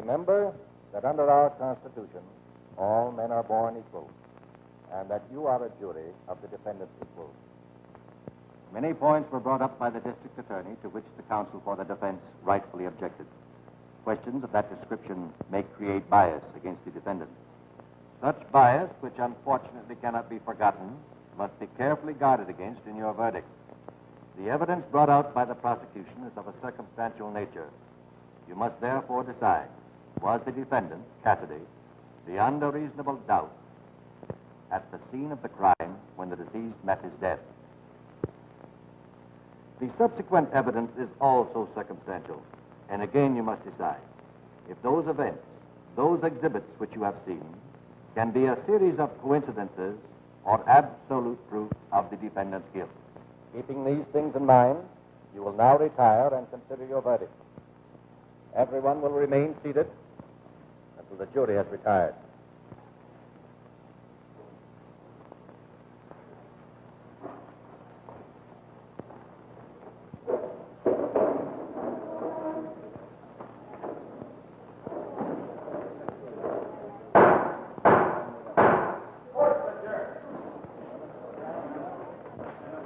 Remember that under our Constitution, all men are born equal, and that you are a jury of the defendant's equals. Many points were brought up by the district attorney to which the counsel for the defense rightfully objected. Questions of that description may create bias against the defendant. Such bias, which unfortunately cannot be forgotten, must be carefully guarded against in your verdict. The evidence brought out by the prosecution is of a circumstantial nature. You must therefore decide, was the defendant, Cassidy, beyond a reasonable doubt at the scene of the crime when the deceased met his death? The subsequent evidence is also circumstantial, and again you must decide if those events, those exhibits which you have seen, can be a series of coincidences or absolute proof of the defendant's guilt. Keeping these things in mind, you will now retire and consider your verdict. Everyone will remain seated until the jury has retired.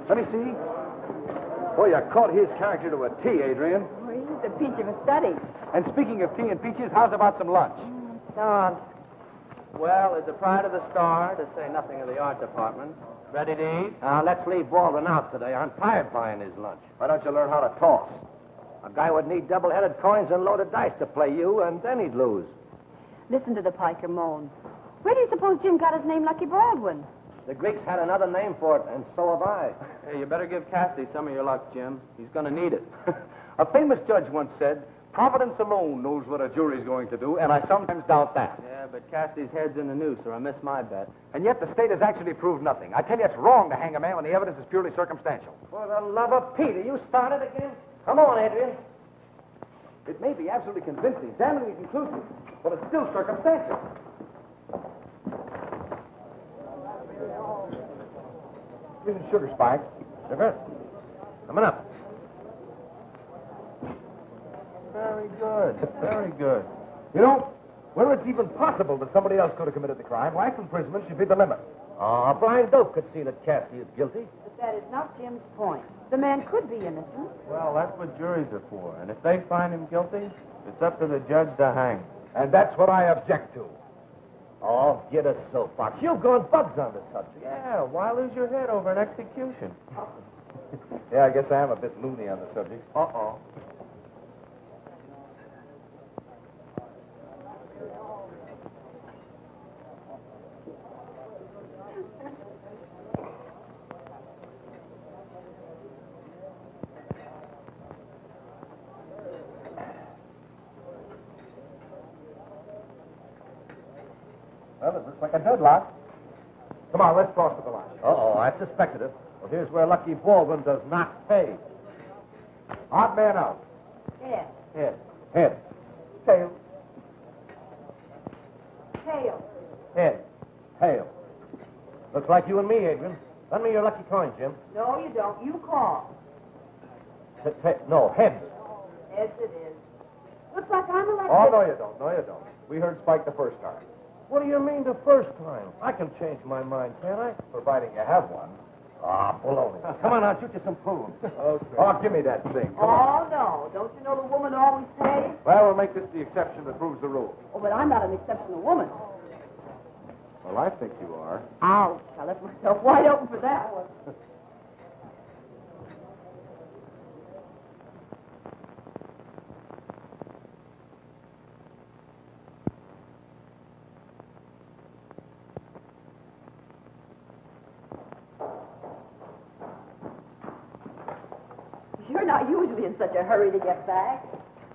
Let me see. Boy, you caught his character to a T, Adrian. Well, he's a peach of a study. And speaking of tea and peaches, how's about some lunch? Dogs. Well, there's a pride of the Star, to say nothing of the art department. Ready to eat? Let's leave Baldwin out today. I'm tired buying his lunch. Why don't you learn how to toss? A guy would need double-headed coins and loaded dice to play you, and then he'd lose. Listen to the piker moan. Where do you suppose Jim got his name, Lucky Baldwin? The Greeks had another name for it, and so have I. Hey, you better give Cassidy some of your luck, Jim. He's going to need it. A famous judge once said, Providence alone knows what a jury's going to do, and I sometimes doubt that. Yeah, but Cassidy's head's in the noose, or I missed my bet. And yet the state has actually proved nothing. I tell you, it's wrong to hang a man when the evidence is purely circumstantial. For the love of Peter, you started again? Come on, Adrian. It may be absolutely convincing, damningly conclusive, but it's still circumstantial. Here's a sugar spike. Sugar? Coming up. Very good. Very good. You know, where it's even possible that somebody else could have committed the crime, life imprisonment should be the limit. A blind dope could see that Cassidy is guilty. But that is not Jim's point. The man could be innocent. Well, that's what juries are for. And if they find him guilty, it's up to the judge to hang. And that's what I object to. Oh, get a soapbox. You've gone bugs on the subject. Yeah, why lose your head over an execution? Yeah, I guess I am a bit loony on the subject. Uh-oh. Well, it looks like a deadlock. Come on, let's cross to the line. Uh-oh, I suspected it. Well, here's where Lucky Baldwin does not pay. Odd man out. Head. Head. Head. Tail. Tail. Head. Tail. Looks like you and me, Adrian. Lend me your lucky coin, Jim. No, you don't. You call. No, heads. Yes, it is. Looks like I'm elected. Oh, no, you don't. No, you don't. We heard Spike the first time. What do you mean the first time? I can change my mind, can't I? Providing you have one. Ah, baloney. Come on, I'll shoot you some food. Okay. Oh, give me that thing. Come Oh, on. no. Don't you know the woman always pays? Well, we'll make this the exception that proves the rule. Oh, but I'm not an exceptional woman. Well, I think you are. Ouch. I left myself wide open for that one. You're not usually in such a hurry to get back.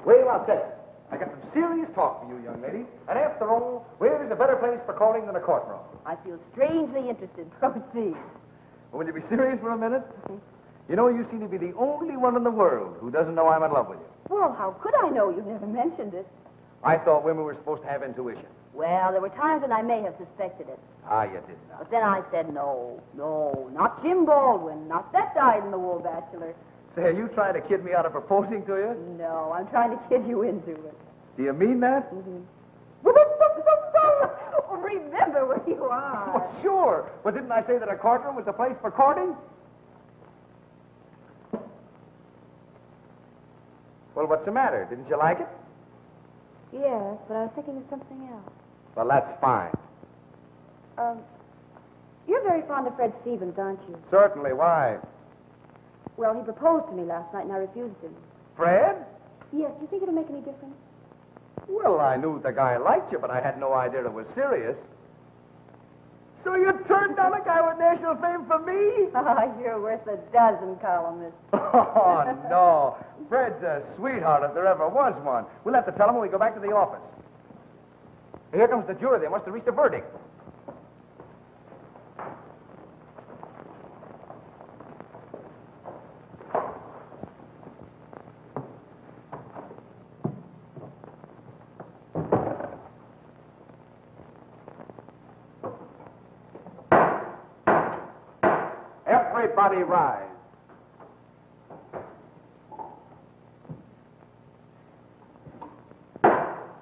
Well, I'll tell you. I got some serious talk for you, young lady. And after all, where is a better place for calling than a courtroom? I feel strangely interested. Proceed. Will you be serious for a minute? You know, you seem to be the only one in the world who doesn't know I'm in love with you. Well, how could I know? You never mentioned it. I thought women were supposed to have intuition. Well, there were times when I may have suspected it. Ah, you did not. But then I said, no, not Jim Baldwin, not that dyed-in-the-wool bachelor. Say, are you trying to kid me out of proposing to you? No, I'm trying to kid you into it. Do you mean that? Remember where you are. Well, sure. But didn't I say that a courtroom was the place for courting? Well, what's the matter? Didn't you like it? Yes, but I was thinking of something else. Well, that's fine. You're very fond of Fred Stevens, aren't you? Certainly. Why? Well, he proposed to me last night and I refused him. Fred? Yes, do you think it'll make any difference? Well, I knew the guy liked you, but I had no idea it was serious. So you turned down a guy with national fame for me? Oh, you're worth a dozen columnists. Oh, no. Fred's a sweetheart if there ever was one. We'll have to tell him when we go back to the office. Here comes the jury. They must have reached a verdict. Everybody rise.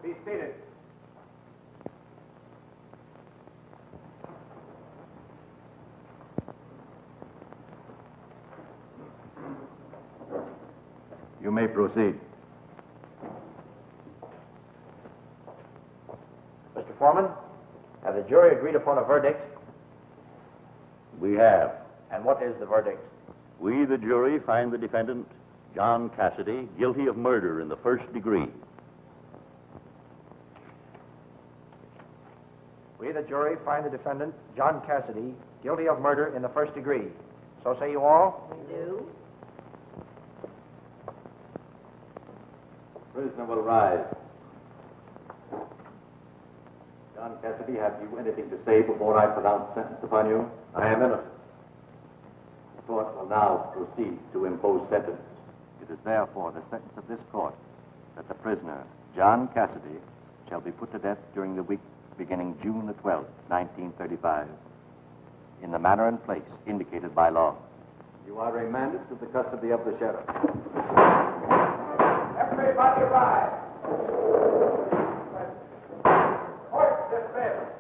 Be seated. You may proceed. Mr. Foreman, have the jury agreed upon a verdict? We have. And what is the verdict? We, the jury, find the defendant, John Cassidy, guilty of murder in the first degree. We, the jury, find the defendant, John Cassidy, guilty of murder in the first degree. So say you all? We do. Prisoner will rise. John Cassidy, have you anything to say before I pronounce sentence upon you? I am innocent. The court will now proceed to impose sentence. It is therefore the sentence of this court that the prisoner, John Cassidy, shall be put to death during the week beginning June the 12th, 1935, in the manner and place indicated by law. You are remanded to the custody of the sheriff. Everybody rise. Court dismissed.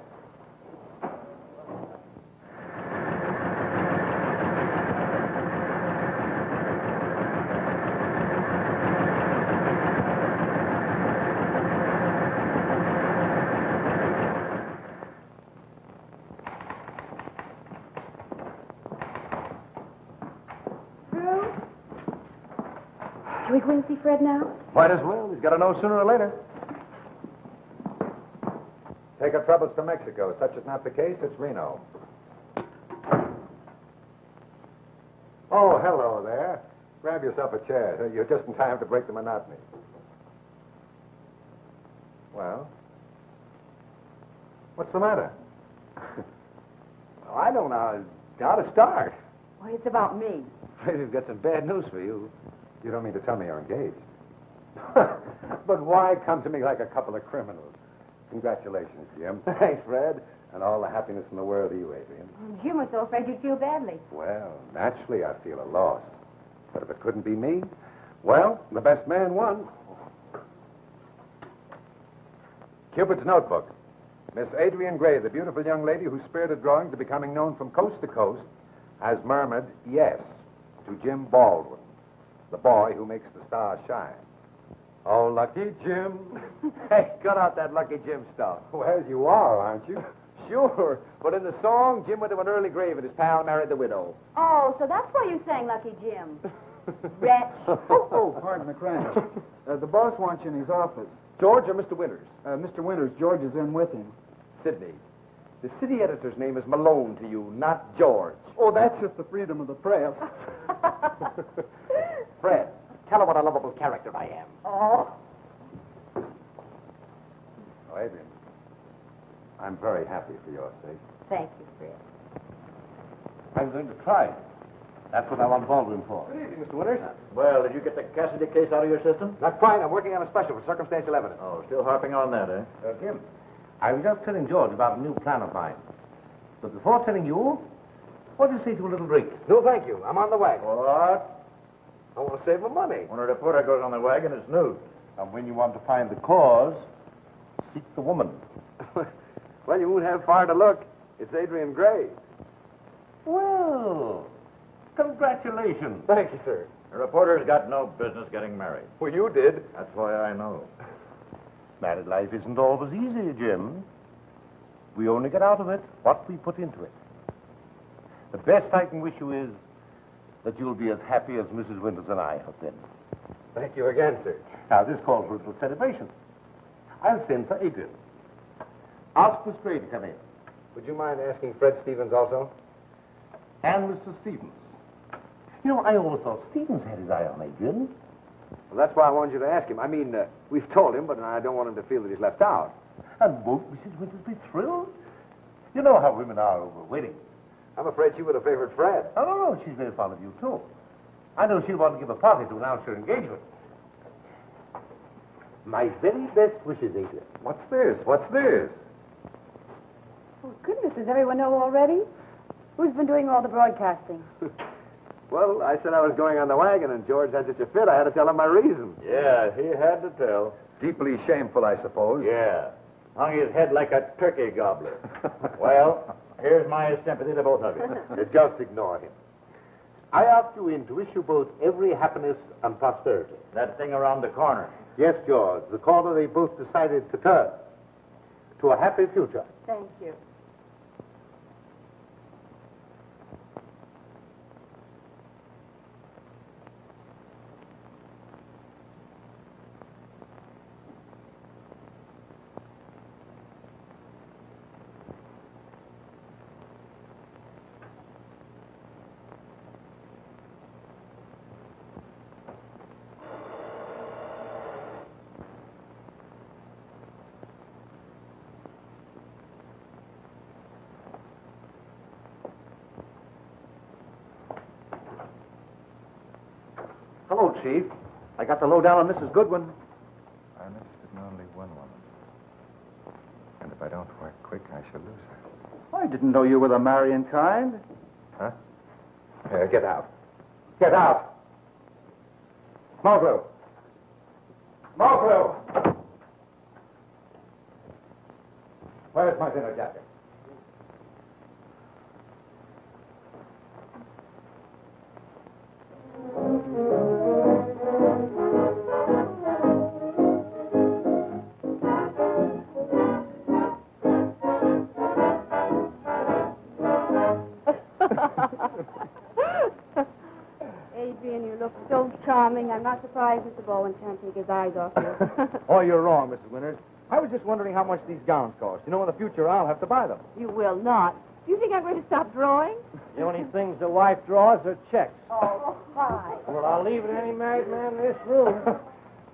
Shall we go in and see Fred now? Might as well. He's got to know sooner or later. Take our troubles to Mexico. Such is not the case. It's Reno. Oh, hello there. Grab yourself a chair. You're just in time to break the monotony. Well, what's the matter? Well, I don't know how to start. Well, it's about me. Afraid we've got some bad news for you. You don't mean to tell me you're engaged. But why come to me like a couple of criminals? Congratulations, Jim. Thanks, Fred. And all the happiness in the world to you, Adrian. Jim was so afraid you'd feel badly. Well, naturally, I feel a loss. But if it couldn't be me, well, the best man won. Cupid's Notebook. Miss Adrian Gray, the beautiful young lady whose spirited drawings are becoming known from coast to coast, has murmured yes to Jim Baldwin, the boy who makes the stars shine. Oh, lucky Jim. Hey, cut out that Lucky Jim stuff. Well, you are, aren't you? Sure, but in the song, Jim went to an early grave and his pal married the widow. Oh, so that's why you sang Lucky Jim. Wretch. Oh, pardon the crash. The boss wants you in his office. George or Mr. Winters? Mr. Winters, George is in with him. Sydney. The city editor's name is Malone to you, not George. Oh, that's just the freedom of the press. Fred, tell her what a lovable character I am. Oh. Oh, Adrian, I'm very happy for your sake. Thank you, Fred. I'm going to try it. That's what I want Baldwin for. Good evening, Mr. Winters. Well, did you get the Cassidy case out of your system? Not quite. I'm working on a special for circumstantial evidence. Oh, still harping on that, eh? Jim, I was just telling George about a new plan of mine. But before telling you, what do you say to a little drink? No, thank you. I'm on the wagon. What? I want to save my money. When a reporter goes on the wagon, it's news. And when you want to find the cause, seek the woman. Well, you won't have far to look. It's Adrian Gray. Well, congratulations. Thank you, sir. A reporter's got no business getting married. Well, you did. That's why I know. Married life isn't always easy, Jim. We only get out of it what we put into it. The best I can wish you is that you'll be as happy as Mrs. Winters and I have been. Thank you again, sir. Now, this calls for a little celebration. I'll send for Adrian. Ask Miss Gray to come in. Would you mind asking Fred Stevens also? And Mr. Stevens. You know, I always thought Stevens had his eye on Adrian. Well, that's why I wanted you to ask him. I mean, we've told him, but I don't want him to feel that he's left out. And won't Mrs. Winters be thrilled? You know how women are over weddings. I'm afraid she would have favored Fred. Oh, no, she's very fond of you, too. I know she'll want to give a party to announce your engagement. My very best wishes, Adrian. What's this? What's this? Oh, goodness, does everyone know already? Who's been doing all the broadcasting? Well, I said I was going on the wagon, and George had such a fit, I had to tell him my reason. Yeah, he had to tell. Deeply shameful, I suppose. Yeah. Hung his head like a turkey gobbler. Well, here's my sympathy to both of you. Just ignore him. I asked you in to wish you both every happiness and prosperity. That thing around the corner. Yes, George, the corner they both decided to turn to a happy future. Thank you. Hello, Chief. I got the lowdown on Mrs. Goodwin. I'm interested in only one woman. And if I don't work quick, I shall lose her. I didn't know you were the marrying kind. Huh? Get out. Get out! Small crew! Small crew! Where's my dinner jacket? Adrian, you look so charming. I'm not surprised Mr. Bowen can't take his eyes off you. Oh, you're wrong, Mrs. Winters. I was just wondering how much these gowns cost. You know, in the future, I'll have to buy them. You will not. Do you think I'm going to stop drawing? The only things the wife draws are checks. Oh, hi. Well, I'll leave it to any married man in this room.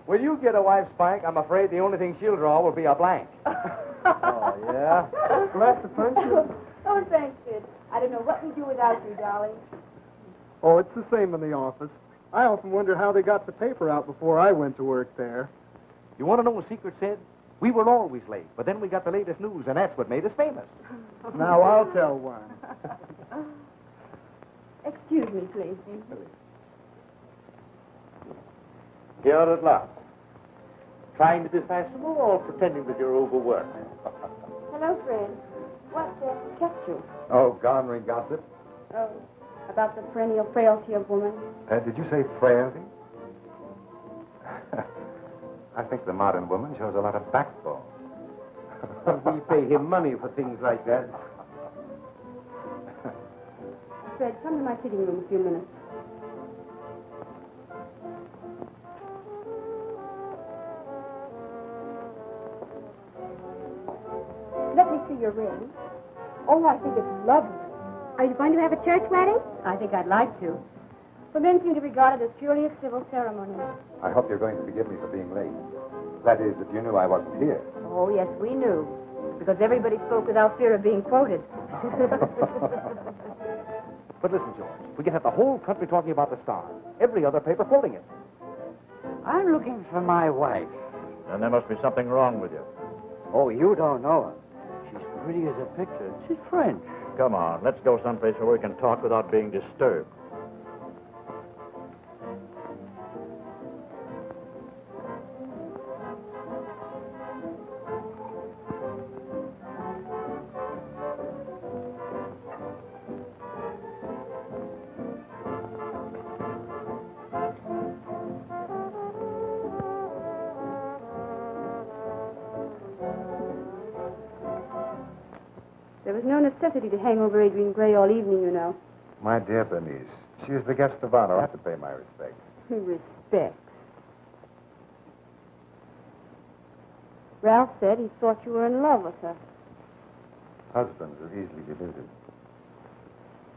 Will you get a wife, Spike? I'm afraid the only thing she'll draw will be a blank. Oh, yeah? Glad to punch you. Oh, thanks, kid. I don't know what we'd do without you, darling. Oh, it's the same in the office. I often wonder how they got the paper out before I went to work there. You want to know a secret, Sid? We were always late, but then we got the latest news, and that's what made us famous. Now I'll tell one. Excuse me, please. Here at last. Trying to be fashionable or pretending that you're overworked? Hello, Fred. What kept you? Oh, garnering gossip. Oh, about the perennial frailty of woman. Did you say frailty? I think the modern woman shows a lot of backbone. We pay him money for things like that. Fred, come to my sitting room a few minutes. Let me see your ring. Oh, I think it's lovely. Are you going to have a church wedding? I think I'd like to. But men seem to regard it as purely a civil ceremony. I hope you're going to forgive me for being late. That is, if you knew I wasn't here. Oh, yes, we knew. Because everybody spoke without fear of being quoted. But listen, George, we can have the whole country talking about the star. Every other paper quoting it. I'm looking for my wife. Then there must be something wrong with you. Oh, you don't know her. She's pretty as a picture. She's French. Come on, let's go someplace where we can talk without being disturbed. There was no necessity to hang over Adrian Gray all evening, you know. My dear Bernice, she is the guest of honor. I have to pay my respects. Respect. Ralph said he thought you were in love with her. Husbands are easily deluded.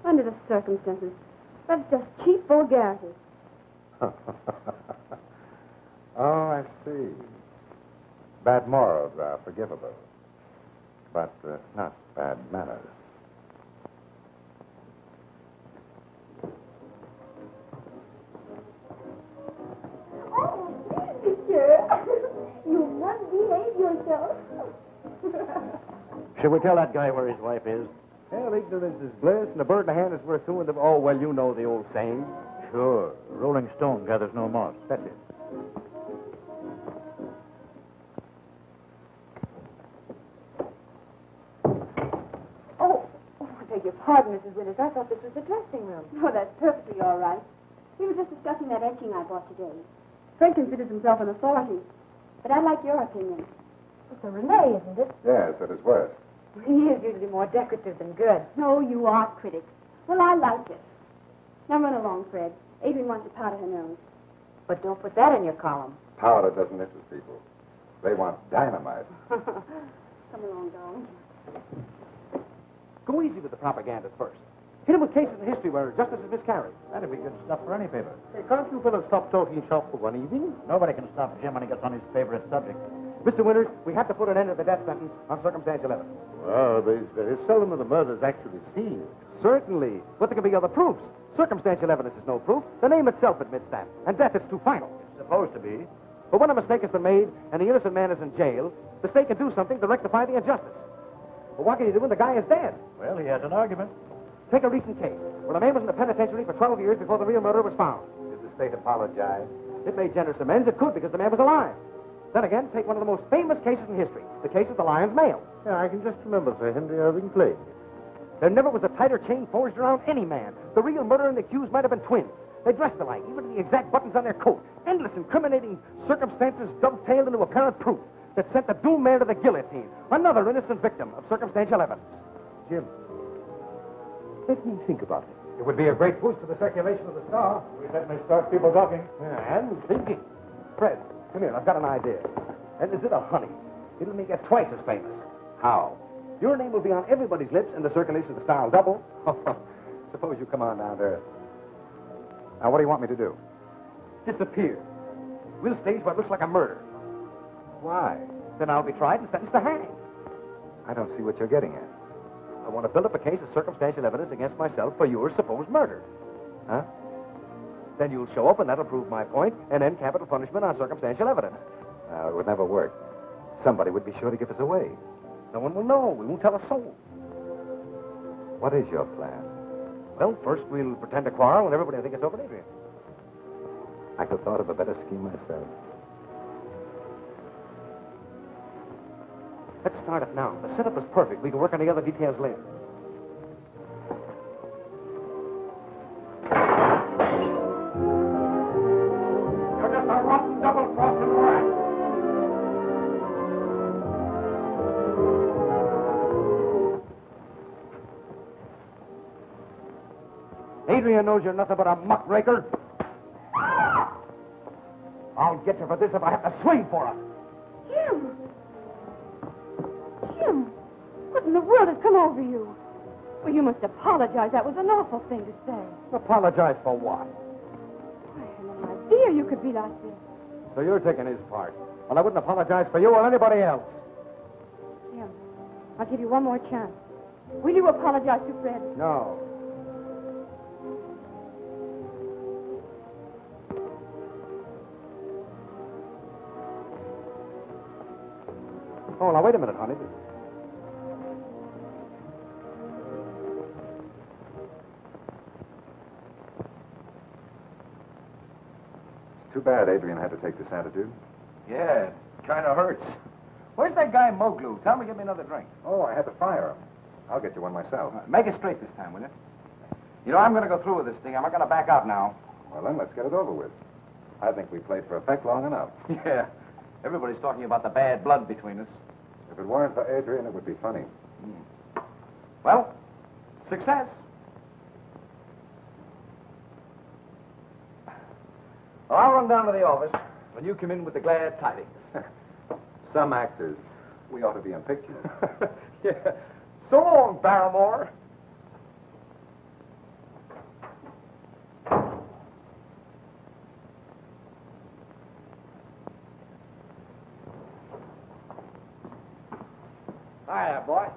Under the circumstances, that's just cheap vulgarity. Oh, I see. Bad morals are forgivable, but not bad manners. Oh, monsieur. You must behave yourself. Should we tell that guy where his wife is? Well, ignorance is bliss, and a bird in the hand is worth two in the... Oh, well, you know the old saying. Sure. Rolling stone gathers no moss. That's it. Oh, I beg your pardon, Mrs. Willis. I thought this was the dressing room. No, that's perfectly all right. We were just discussing that etching I bought today. Fred considers himself an authority, but I'd like your opinion. It's a Renee, isn't it? Yes, at his worst. He is usually more decorative than good. No, you are critics. Well, I like it. Now run along, Fred. Adrian wants to powder her nose. But don't put that in your column. Powder doesn't interest people. They want dynamite. Come along, darling. Go easy with the propaganda first. Hit him with cases in history where justice is miscarried. That'd be good stuff for any paper. Hey, can't you fellas stop talking shop for one evening? Nobody can stop Jim when he gets on his favorite subject. Mr. Winters, we have to put an end to the death sentence on circumstantial evidence. Well, there's very seldom are the murders actually seen. Certainly. But there can be other proofs. Circumstantial evidence is no proof. The name itself admits that. And death is too final. It's supposed to be. But when a mistake has been made and the innocent man is in jail, the state can do something to rectify the injustice. But what can you do when the guy is dead? Well, he has an argument. Take a recent case where a man was in the penitentiary for 12 years before the real murderer was found. Did the state apologize? It made generous amends. It could because the man was alive. Then again, take one of the most famous cases in history, the case of the Lion's Mail. Yeah, I can just remember Sir Henry Irving playing it. There never was a tighter chain forged around any man. The real murderer and the accused might have been twins. They dressed alike, even to the exact buttons on their coat. Endless incriminating circumstances dovetailed into apparent proof that sent the doomed man to the guillotine. Another innocent victim of circumstantial evidence. Jim, let me think about it. It would be a great boost to the circulation of the Star. We certainly start people talking. Yeah, and thinking. Fred, come here. I've got an idea. And is it a honey? It'll make it twice as famous. How? Your name will be on everybody's lips, and the circulation of the Star will double. Suppose you come on down to earth. Now, what do you want me to do? Disappear. We'll stage what looks like a murder. Why? Then I'll be tried and sentenced to hang. I don't see what you're getting at. I want to build up a case of circumstantial evidence against myself for your supposed murder. Huh? Then you'll show up, and that'll prove my point, and end capital punishment on circumstantial evidence. It would never work. Somebody would be sure to give us away. No one will know. We won't tell a soul. What is your plan? Well, first we'll pretend to quarrel, and everybody will think it's over Adrian. I could have thought of a better scheme myself. Let's start it now. The setup is perfect. We can work on the other details later. You're just a rotten double-crossing rat. Adrian knows you're nothing but a muckraker. I'll get you for this if I have to swing for it. Jim! Jim! What in the world has come over you? Well, you must apologize. That was an awful thing to say. Apologize for what? I had no idea you could be like this. So you're taking his part. Well, I wouldn't apologize for you or anybody else. Jim, I'll give you one more chance. Will you apologize to Fred? No. Oh, now, wait a minute, honey. Too bad Adrian had to take this attitude. Yeah, it kind of hurts. Where's that guy Moglu? Tell him to give me another drink. Oh, I had to fire him. I'll get you one myself. Make it straight this time, will you? You know, I'm going to go through with this thing. I'm not going to back out now. Well, then, let's get it over with. I think we played for effect long enough. Yeah. Everybody's talking about the bad blood between us. If it weren't for Adrian, it would be funny. Well, success. Well, I'll run down to the office when you come in with the glad tidings. Some actors, we ought to be in pictures. Yeah. So long, Barrymore. Hiya, boy.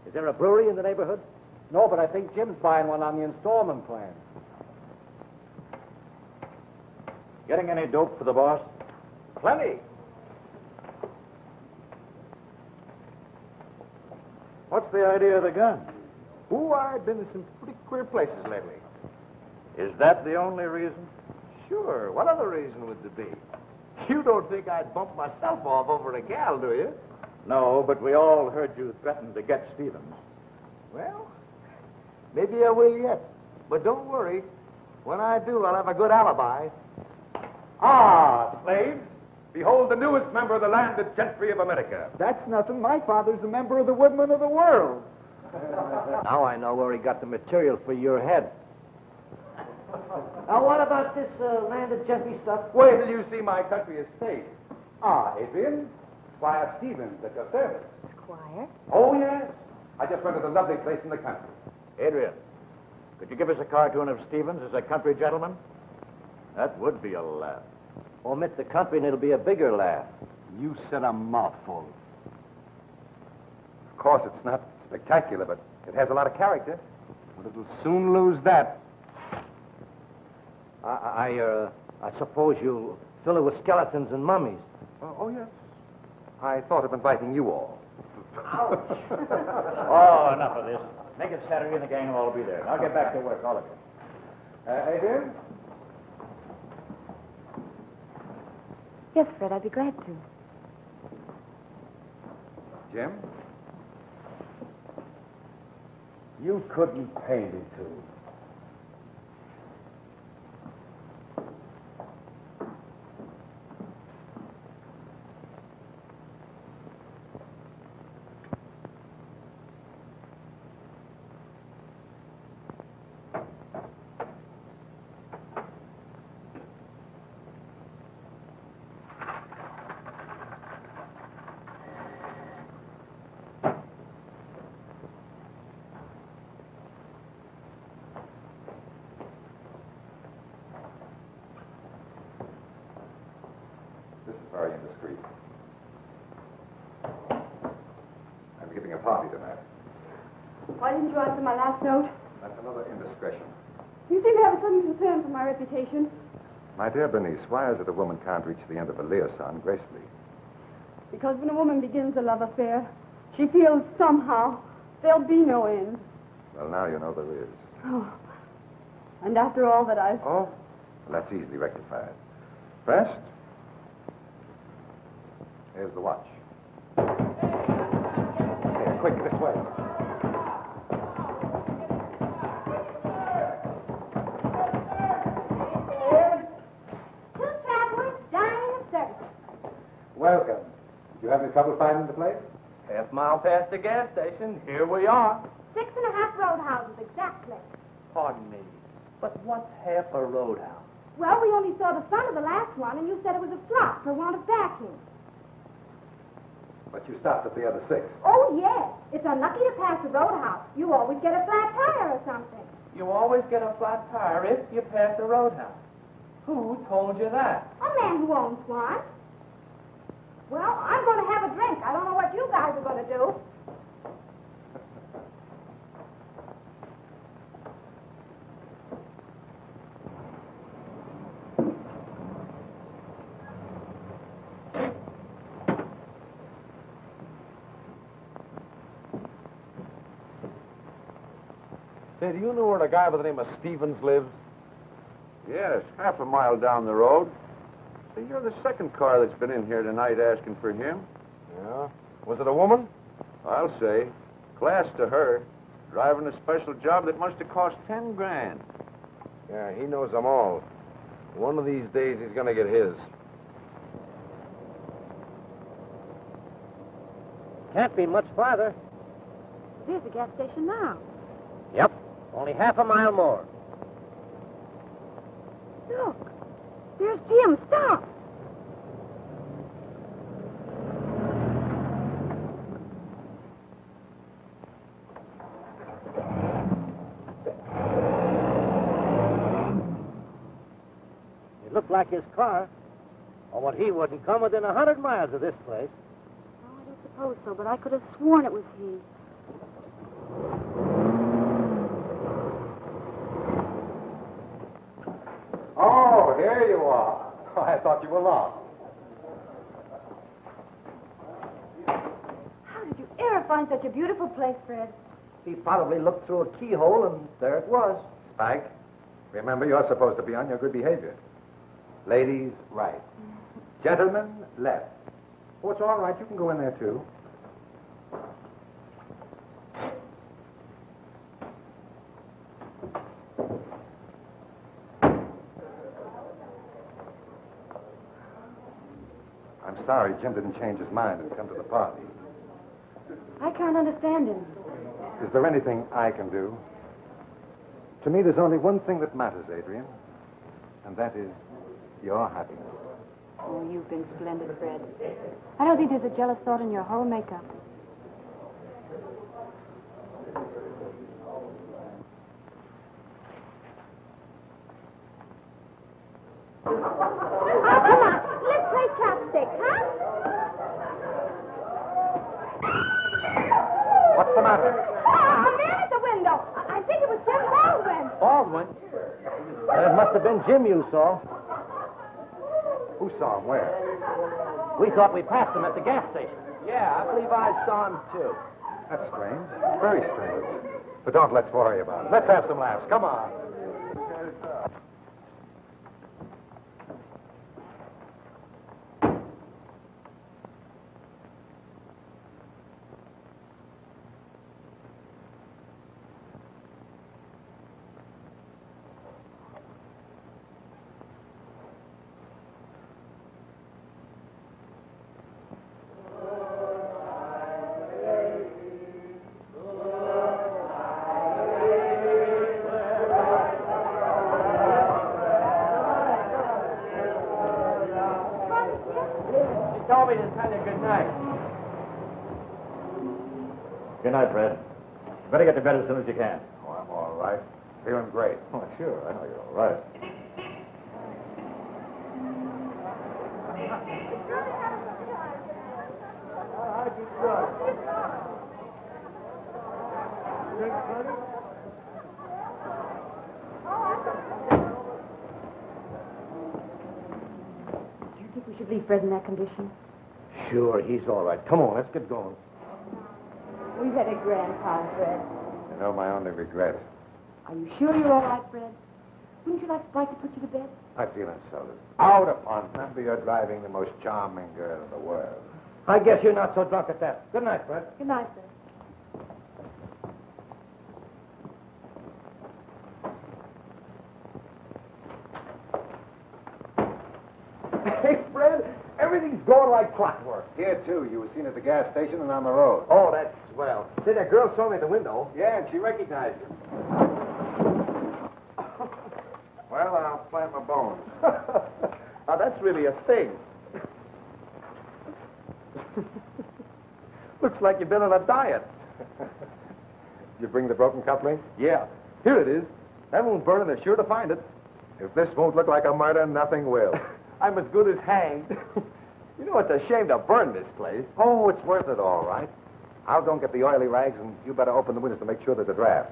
Is there a brewery in the neighborhood? No, but I think Jim's buying one on the installment plan. Getting any dope for the boss? Plenty. What's the idea of the gun? Ooh, I've been to some pretty queer places lately. Is that the only reason? Sure. What other reason would there be? You don't think I'd bump myself off over a gal, do you? No, but we all heard you threaten to get Stevens. Well, maybe I will yet. But don't worry. When I do, I'll have a good alibi. Ah, slaves, behold the newest member of the landed gentry of America. That's nothing. My father's a member of the Woodmen of the World. Now I know where he got the material for your head. Now, what about this landed gentry stuff? Wait till you see my country estate. Ah, Adrian, Squire Stevens at your service. Squire? Oh, yes. I just rented a lovely place in the country. Adrian, could you give us a cartoon of Stevens as a country gentleman? That would be a laugh. Omit the country and it'll be a bigger laugh. You said a mouthful. Of course, it's not spectacular, but it has a lot of character. But it'll soon lose that. I suppose you'll fill it with skeletons and mummies. Oh, yes. I thought of inviting you all. Oh, enough of this. Make it Saturday and the gang will all be there. I'll get back to work, all of you. Adrian? Yes, Fred, I'd be glad to. Jim? You couldn't pay me to. This is very indiscreet. I'm giving a party tonight. Why didn't you answer my last note? That's another indiscretion. You seem to have a sudden concern for my reputation. My dear Bernice, why is it a woman can't reach the end of a liaison gracefully? Because when a woman begins a love affair, she feels somehow there'll be no end. Well, now you know there is. Oh. And after all that I've... Oh? Well, that's easily rectified. First, here's the watch. Here, quick, this way. Two travelers dying of thirst. Welcome. Did you have any trouble finding the place? Half-mile past the gas station. Here we are. 6.5 roadhouses, exactly. Pardon me, but what's half a roadhouse? Well, we only saw the front of the last one, and you said it was a flop for want of backing. But you stopped at the other 6. Oh, yes. It's unlucky to pass a roadhouse. You always get a flat tire or something. You always get a flat tire if you pass a roadhouse. Who told you that? A man who owns one. Well, I'm going to have a drink. I don't know what you guys are going to do. Say, do you know where a guy by the name of Stevens lives? Yes, half a mile down the road. Say, you're the second car that's been in here tonight asking for him. Yeah. Was it a woman? I'll say. Class to her. Driving a special job that must have cost 10 grand. Yeah, he knows them all. One of these days, he's going to get his. Can't be much farther. There's the gas station now. Yep. Only half a mile more. Look. There's Jim. Stop. It looked like his car. Or what he wouldn't come within 100 miles of this place. Oh, I don't suppose so, but I could have sworn it was he. Oh, here you are. I thought you were lost. How did you ever find such a beautiful place, Fred? He probably looked through a keyhole, and there it was. Spike, remember, you're supposed to be on your good behavior. Ladies, right. Gentlemen, left. Oh, it's all right. You can go in there, too. I'm sorry Jim didn't change his mind and come to the party. I can't understand him. Is there anything I can do? To me, there's only one thing that matters, Adrian, and that is your happiness. Oh, you've been splendid, Fred. I don't think there's a jealous thought in your whole makeup. Oh, come on. Let's play chopstick, huh? What's the matter? Oh, a man at the window. I think it was Jim Baldwin. Baldwin? It must have been Jim you saw. Who saw him? Where? We thought we passed him at the gas station. Yeah, I believe I saw him, too. That's strange. Very strange. But don't let's worry about it. Let's have some laughs. Come on. Good night, Fred. You better get to bed as soon as you can. Oh, I'm all right. Feeling great. Oh, sure. I know you're all right. Do you think we should leave Fred in that condition? Sure, he's all right. Come on, let's get going. We've had a grand time, Fred. You know, my only regret, Are you sure you're all right, Fred? Wouldn't you like Spike to put you to bed? I feel insulted. Out upon remember you're driving the most charming girl in the world. I guess you're not so drunk at that. Good night, Fred. Good night, Fred. Hey, Fred, everything's going like clockwork. Here, too. You were seen at the gas station and on the road. Oh, that's swell. Say, that girl saw me at the window. Yeah, and she recognized you. Well, I'll plant my bones. Now, that's really a thing. Looks like you've been on a diet. You bring the broken coupling? Yeah. Here it is. That won't burn, and they're sure to find it. If this won't look like a murder, nothing will. I'm as good as hanged. You know, it's a shame to burn this place. Oh, it's worth it, all right. I'll go and get the oily rags, and you better open the windows to make sure there's a draft.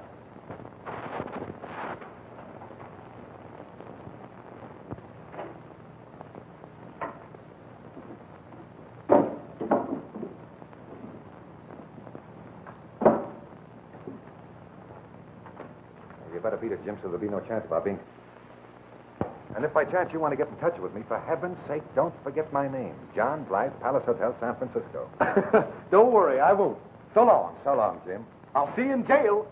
You better beat it, Jim, so there'll be no chance of our being... And if by chance you want to get in touch with me, for heaven's sake, don't forget my name. John Blythe, Palace Hotel, San Francisco. Don't worry, I won't. So long. So long, Jim. I'll see you in jail.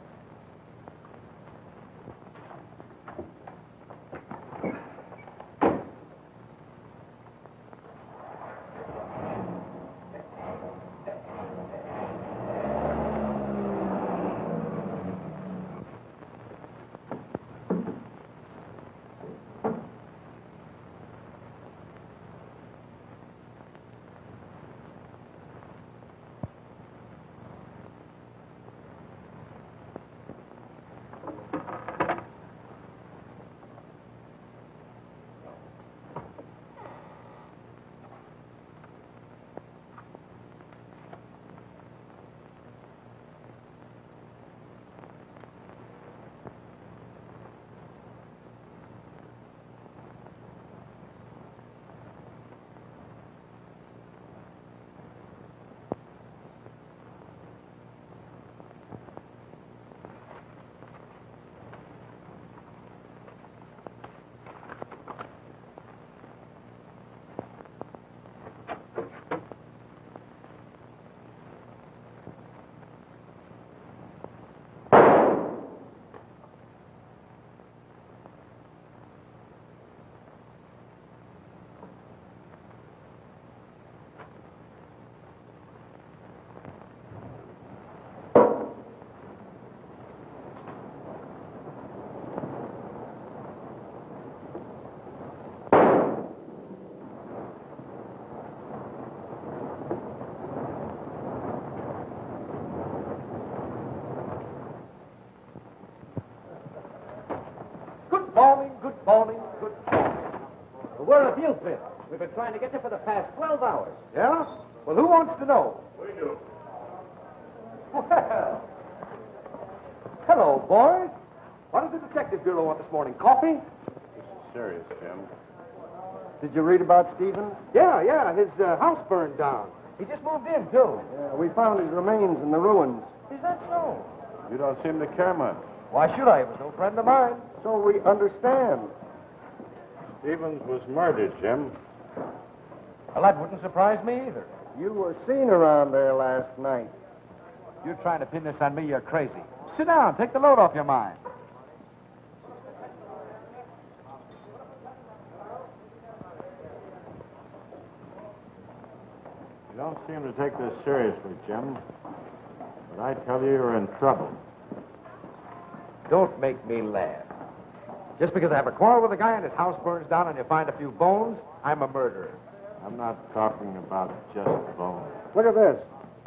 morning, good morning, good morning. Well, we're a deal pit. We've been trying to get you for the past 12 hours. Yeah? Well, who wants to know? We do. Well, hello, boys. What does the Detective Bureau want this morning? Coffee? This is serious, Jim. Did you read about Stephen? Yeah. His house burned down. He just moved in, too. Yeah, we found his remains in the ruins. Is that so? You don't seem to care much. Why should I? He was no friend of mine. So we understand. Stevens was murdered, Jim. Well, that wouldn't surprise me either. You were seen around there last night. You're trying to pin this on me, you're crazy. Sit down, take the load off your mind. You don't seem to take this seriously, Jim. But I tell you, you're in trouble. Don't make me laugh. Just because I have a quarrel with a guy and his house burns down and you find a few bones, I'm a murderer. I'm not talking about just bones. Look at this.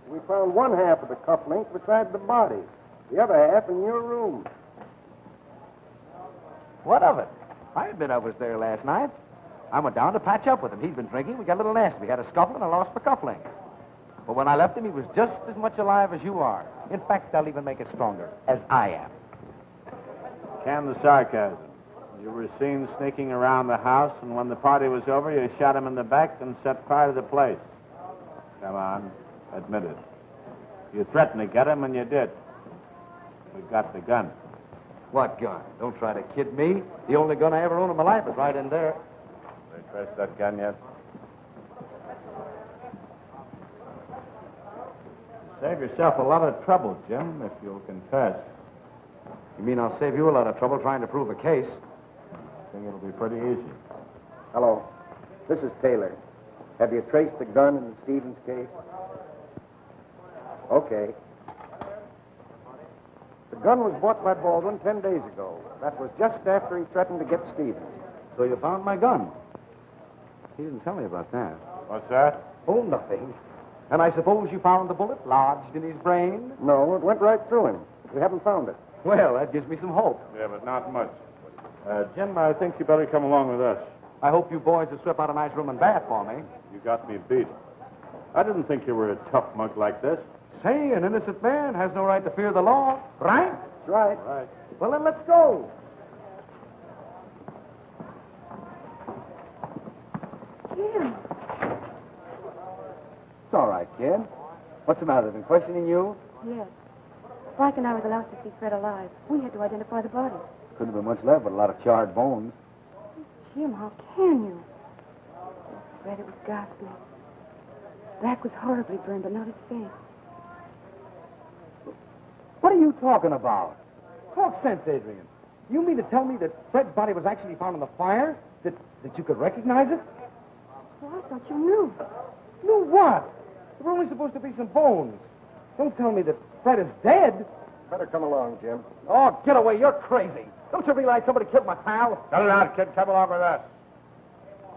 We found one half of the cufflink beside the body. The other half in your room. What of it? I admit I was there last night. I went down to patch up with him. He'd been drinking. We got a little nasty. We had a scuffle and I lost the cufflink. But when I left him, he was just as much alive as you are. In fact, I'll even make it stronger, as I am. Can the sarcasm. You were seen sneaking around the house, and when the party was over, you shot him in the back and set fire to the place. Come on, admit it. You threatened to get him, and you did. We got the gun. What gun? Don't try to kid me. The only gun I ever owned in my life was right in there. They traced that gun yet? Save yourself a lot of trouble, Jim, if you'll confess. You mean I'll save you a lot of trouble trying to prove a case? I think it'll be pretty easy. Hello. This is Taylor. Have you traced the gun in the Stevens case? Okay. The gun was bought by Baldwin 10 days ago. That was just after he threatened to get Stevens. So you found my gun? He didn't tell me about that. What's that? Oh, nothing. And I suppose you found the bullet lodged in his brain? No, it went right through him. We haven't found it. Well, that gives me some hope. Yeah, but not much. Jim, I think you better come along with us. I hope you boys will sweep out a nice room and bath for me. You got me beat. I didn't think you were a tough mug like this. Say, an innocent man has no right to fear the law, right? That's right. Right. Well, then let's go. Jim. It's all right, kid. What's the matter? They've been questioning you? Yes. Mike and I were the last to see Fred alive. We had to identify the body. Couldn't have been much left but a lot of charred bones. Jim, how can you? Oh, Fred, it was ghastly. Back was horribly burned, but not his face. What are you talking about? Talk sense, Adrian. You mean to tell me that Fred's body was actually found in the fire? That you could recognize it? Well, I thought you knew. Knew what? There were only supposed to be some bones. Don't tell me that Fred is dead. Better come along, Jim. Oh, get away. You're crazy. Don't you realize somebody killed my pal? Cut it out, kid. Come along with us.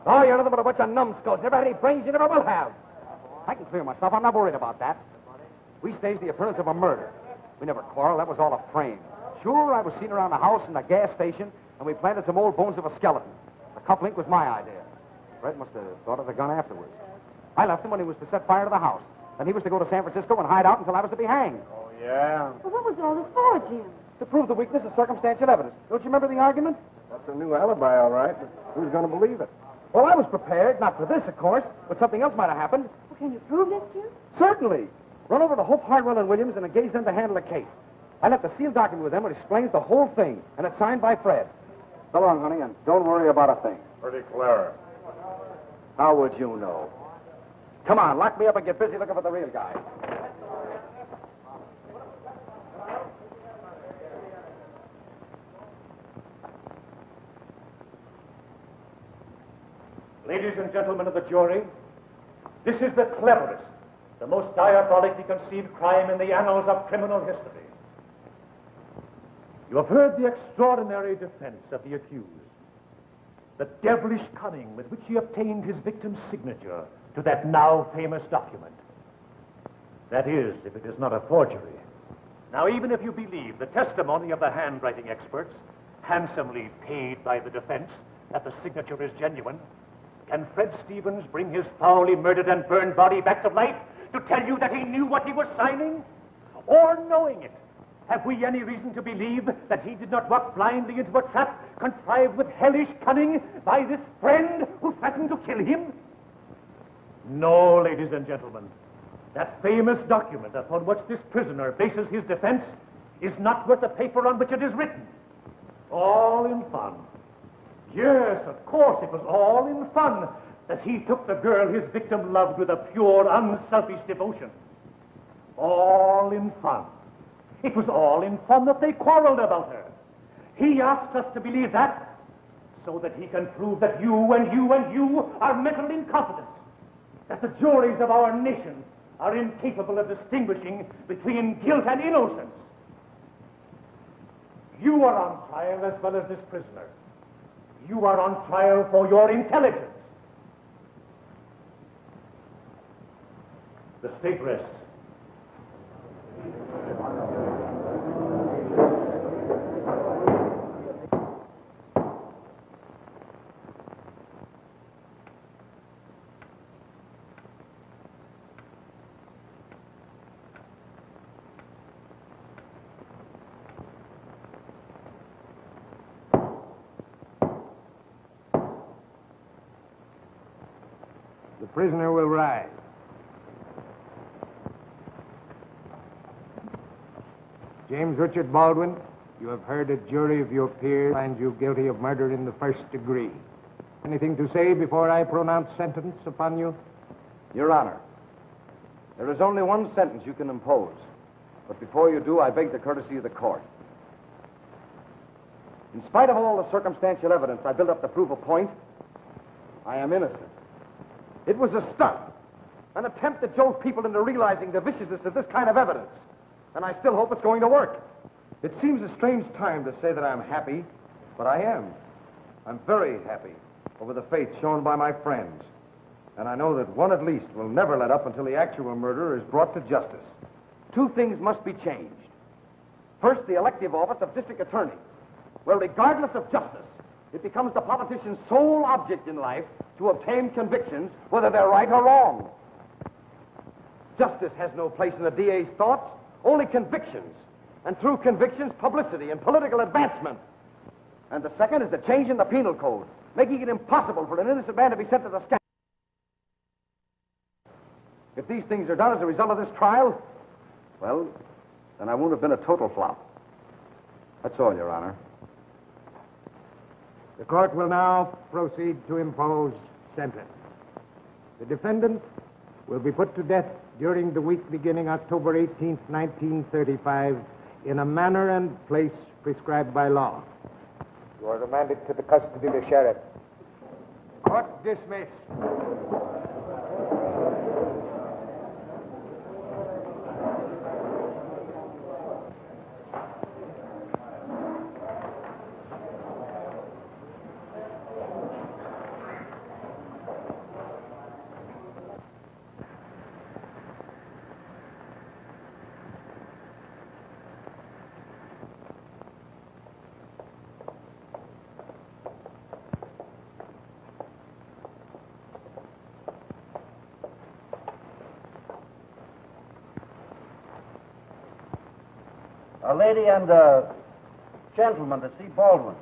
Oh, you're nothing but a bunch of numbskulls. Never had any brains. You never will have. I can clear myself. I'm not worried about that. We staged the appearance of a murder. We never quarreled. That was all a frame. Sure, I was seen around the house and the gas station, and we planted some old bones of a skeleton. The cufflink was my idea. Fred must have thought of the gun afterwards. I left him when he was to set fire to the house. Then he was to go to San Francisco and hide out until I was to be hanged. Oh, yeah? Well, what was all this for, Jim? To prove the weakness of circumstantial evidence. Don't you remember the argument? That's a new alibi, all right, but who's going to believe it? Well, I was prepared. Not for this, of course, but something else might have happened. Well, can you prove this, Jim? Certainly. Run over to Hope, Hardwell, and Williams and engage them to handle the case. I left a sealed document with them which explains the whole thing, and it's signed by Fred. So long, honey, and don't worry about a thing. Pretty clear. How would you know? Come on, lock me up and get busy looking for the real guy. Ladies and gentlemen of the jury, this is the cleverest, the most diabolically conceived crime in the annals of criminal history. You have heard the extraordinary defense of the accused, the devilish cunning with which he obtained his victim's signature to that now famous document. That is, if it is not a forgery. Now, even if you believe the testimony of the handwriting experts, handsomely paid by the defense that the signature is genuine, can Fred Stevens bring his foully murdered and burned body back to life to tell you that he knew what he was signing? Or knowing it, have we any reason to believe that he did not walk blindly into a trap contrived with hellish cunning by this friend who threatened to kill him? No, ladies and gentlemen. That famous document upon which this prisoner bases his defense is not worth the paper on which it is written. All in fun. Yes, of course, it was all in fun that he took the girl his victim loved with a pure, unselfish devotion. All in fun. It was all in fun that they quarreled about her. He asks us to believe that so that he can prove that you and you and you are mental incompetents, that the juries of our nation are incapable of distinguishing between guilt and innocence. You are on trial as well as this prisoner. You are on trial for your intelligence. The state rests. The prisoner will rise. James Richard Baldwin, you have heard a jury of your peers find you guilty of murder in the first degree. Anything to say before I pronounce sentence upon you? Your Honor, there is only one sentence you can impose. But before you do, I beg the courtesy of the court. In spite of all the circumstantial evidence I built up to prove a point, I am innocent. It was a stunt, an attempt to jolt people into realizing the viciousness of this kind of evidence. And I still hope it's going to work. It seems a strange time to say that I'm happy, but I am. I'm very happy over the faith shown by my friends. And I know that one at least will never let up until the actual murderer is brought to justice. Two things must be changed. First, the elective office of district attorney, where regardless of justice, it becomes the politician's sole object in life to obtain convictions, whether they're right or wrong. Justice has no place in the DA's thoughts, only convictions. And through convictions, publicity and political advancement. And the second is the change in the penal code, making it impossible for an innocent man to be sent to the scaffold. If these things are done as a result of this trial, well, then I won't have been a total flop. That's all, Your Honor. The court will now proceed to impose sentence. The defendant will be put to death during the week beginning October 18th, 1935, in a manner and place prescribed by law. You are remanded to the custody of the sheriff. Court dismissed. A lady and a gentleman to see Baldwin.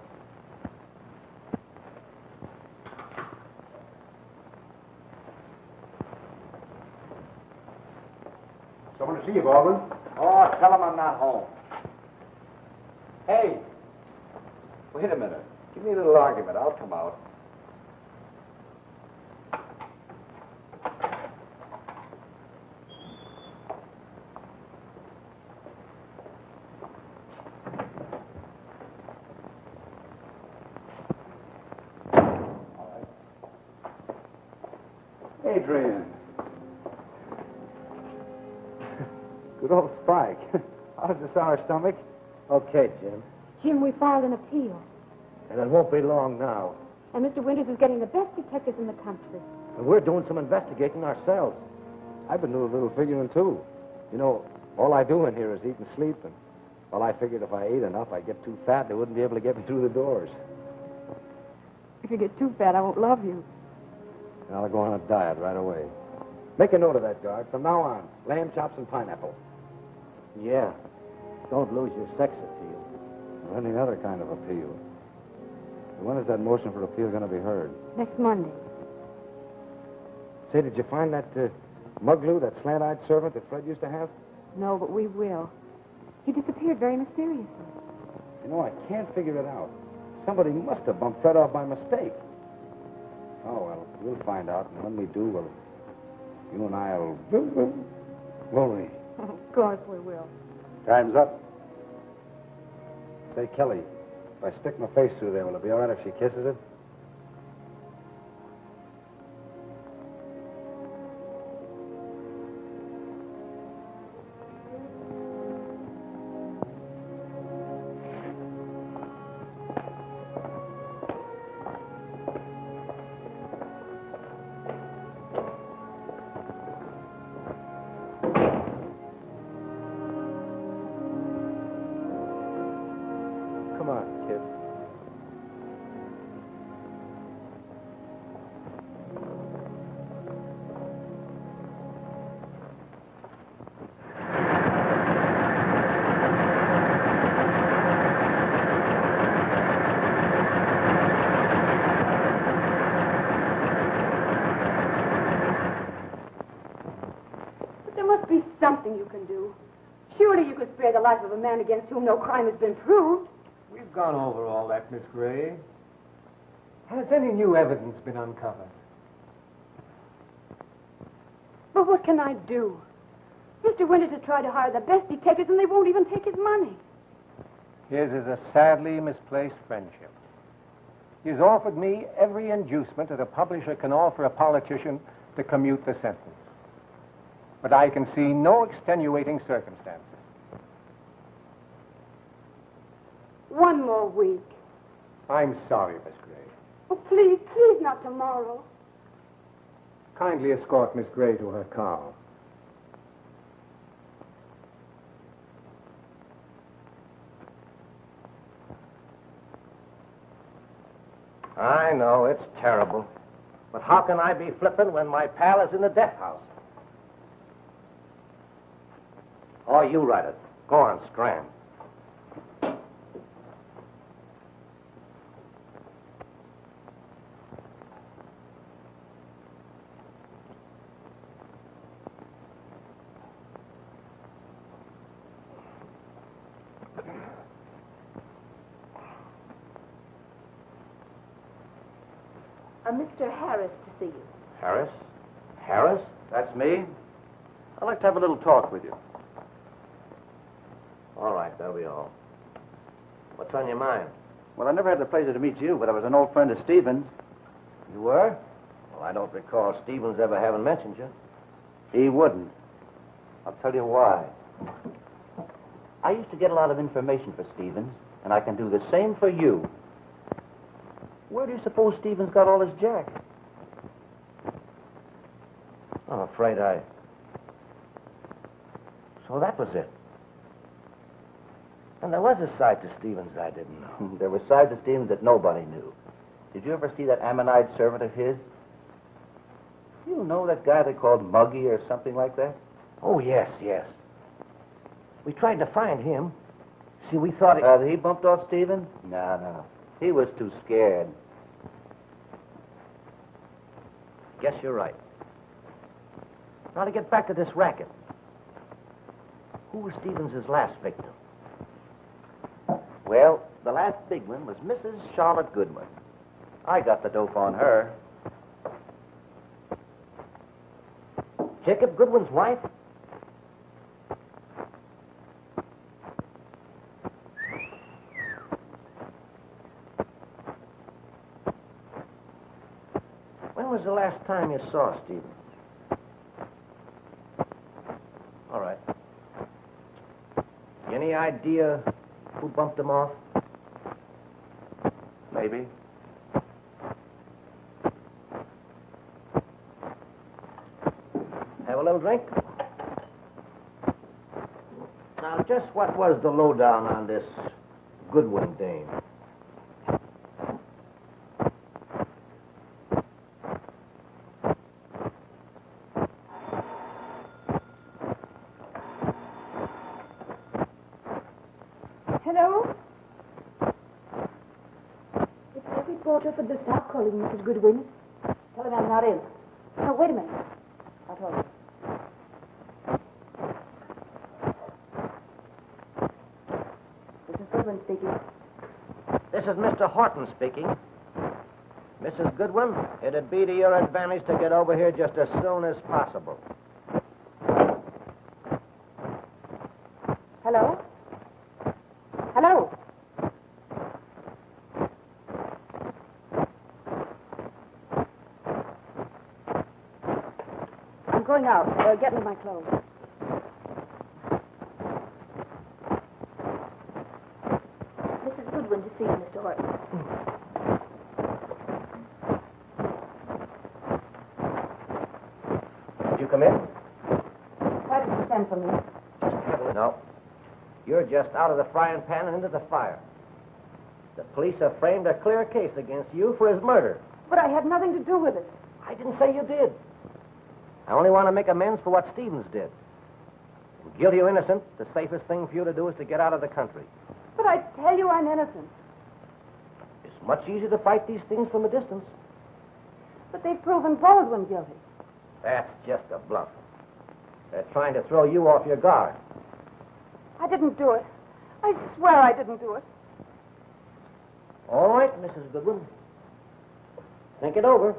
Someone to see you, Baldwin. Oh, tell him I'm not home. Hey, wait a minute. Give me a little argument. I'll come out. Adrian. Good old Spike. How's the sour stomach? Okay, Jim. Jim, we filed an appeal. And it won't be long now. And Mr. Winters is getting the best detectives in the country. And we're doing some investigating ourselves. I've been doing a little figuring, too. You know, all I do in here is eat and sleep, and Well, I figured if I ate enough, I'd get too fat, they wouldn't be able to get me through the doors. If you get too fat, I won't love you. And I'll go on a diet right away. Make a note of that, guard. From now on, lamb chops and pineapple. Yeah. Don't lose your sex appeal. Or any other kind of appeal. And when is that motion for appeal going to be heard? Next Monday. Say, did you find that muggloo, that slant-eyed servant that Fred used to have? No, but we will. He disappeared very mysteriously. You know, I can't figure it out. Somebody must have bumped Fred off by mistake. Oh, well, we'll find out, and when we do, you and I'll... Won't we? Of course we will. Time's up. Say, Kelly, if I stick my face through there, will it be all right if she kisses it? Come on, kid. But there must be something you can do. Surely you could spare the life of a man against whom no crime has been proved. We've gone over all that, Miss Gray. Has any new evidence been uncovered? But what can I do? Mr. Winters has tried to hire the best detectives, and they won't even take his money. His is a sadly misplaced friendship. He's offered me every inducement that a publisher can offer a politician to commute the sentence. But I can see no extenuating circumstances. One more week. I'm sorry, Miss Gray. Oh, please, please, not tomorrow. Kindly escort Miss Gray to her car. I know, it's terrible. But how can I be flippant when my pal is in the death house? Oh, you write it. Go on, scram. Mr. Harris to see you. Harris? Harris? That's me? I'd like to have a little talk with you. All right, that'll be all. What's on your mind? Well, I never had the pleasure to meet you, but I was an old friend of Stevens. You were? Well, I don't recall Stevens ever having mentioned you. He wouldn't. I'll tell you why. I used to get a lot of information for Stevens, and I can do the same for you. Where do you suppose Stevens got all his jack? I'm afraid I... So that was it. And there was a side to Stevens I didn't know. There were sides of Stevens that nobody knew. Did you ever see that Ammonite servant of his? You know that guy they called Muggy or something like that? Oh, yes, yes. We tried to find him. See, we thought he bumped off Stevens? No. He was too scared. Guess you're right. Now to get back to this racket. Who was Stevens' last victim? Well, the last big one was Mrs. Charlotte Goodman. I got the dope on her. Jacob Goodwin's wife? When was the last time you saw Stevens? All right. Any idea who bumped him off? Maybe. Have a little drink? Now, just what was the lowdown on this Goodwin dame? Hello? It's the reporter for the South calling, Mrs. Goodwin. Tell him I'm not in. No, wait a minute. I'll tell you. Mrs. Goodwin speaking. This is Mr. Horton speaking. Mrs. Goodwin, it'd be to your advantage to get over here just as soon as possible. Hello? Hello? I'm going out. Get me my clothes. Mrs. Goodwin to see you, Mr. Horton. Did you come in? Why did you send for me? No. You're just out of the frying pan and into the fire. The police have framed a clear case against you for his murder. But I had nothing to do with it. I didn't say you did. I only want to make amends for what Stevens did. Guilty or innocent, the safest thing for you to do is to get out of the country. But I tell you I'm innocent. It's much easier to fight these things from a distance. But they've proven Baldwin guilty. That's just a bluff. They're trying to throw you off your guard. I didn't do it. I swear I didn't do it. All right, Mrs. Goodwin. Think it over.